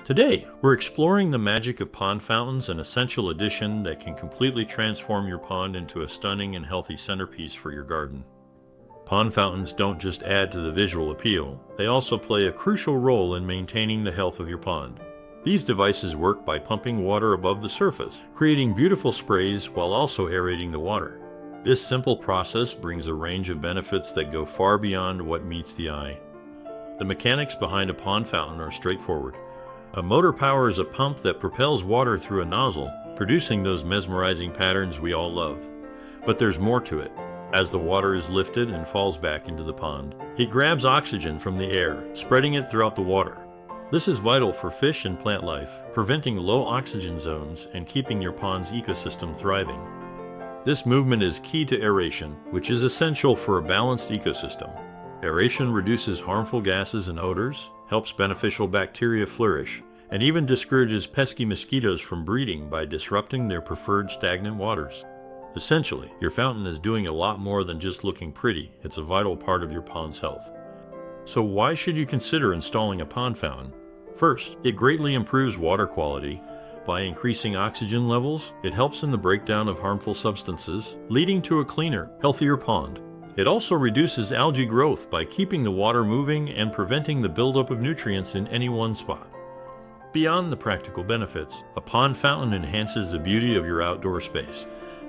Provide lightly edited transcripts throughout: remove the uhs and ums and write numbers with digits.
Today, we're exploring the magic of pond fountains, an essential addition that can completely transform your pond into a stunning and healthy centerpiece for your garden. Pond fountains don't just add to the visual appeal, they also play a crucial role in maintaining the health of your pond. These devices work by pumping water above the surface, creating beautiful sprays while also aerating the water. This simple process brings a range of benefits that go far beyond what meets the eye. The mechanics behind a pond fountain are straightforward. A motor powers a pump that propels water through a nozzle, producing those mesmerizing patterns we all love. But there's more to it. As the water is lifted and falls back into the pond, it grabs oxygen from the air, spreading it throughout the water. This is vital for fish and plant life, preventing low oxygen zones and keeping your pond's ecosystem thriving. This movement is key to aeration, which is essential for a balanced ecosystem. Aeration reduces harmful gases and odors, helps beneficial bacteria flourish, and even discourages pesky mosquitoes from breeding by disrupting their preferred stagnant waters. Essentially, your fountain is doing a lot more than just looking pretty. It's a vital part of your pond's health. So why should you consider installing a pond fountain? First, it greatly improves water quality. By increasing oxygen levels, it helps in the breakdown of harmful substances, leading to a cleaner, healthier pond. It also reduces algae growth by keeping the water moving and preventing the buildup of nutrients in any one spot. Beyond the practical benefits, a pond fountain enhances the beauty of your outdoor space.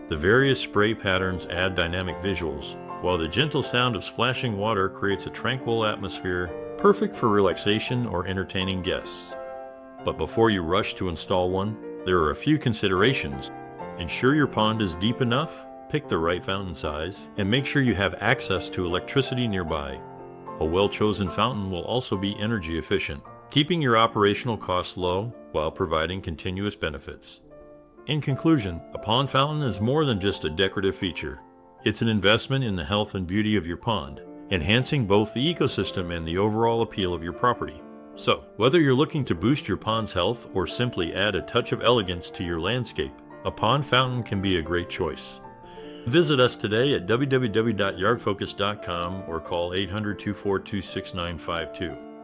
The various spray patterns add dynamic visuals, while the gentle sound of splashing water creates a tranquil atmosphere, perfect for relaxation or entertaining guests. But before you rush to install one, there are a few considerations. Ensure your pond is deep enough, pick the right fountain size, and make sure you have access to electricity nearby. A well-chosen fountain will also be energy efficient, keeping your operational costs low while providing continuous benefits. In conclusion, a pond fountain is more than just a decorative feature. It's an investment in the health and beauty of your pond, enhancing both the ecosystem and the overall appeal of your property. So, whether you're looking to boost your pond's health or simply add a touch of elegance to your landscape, a pond fountain can be a great choice. Visit us today at www.yardfocus.com or call 800-242-6952.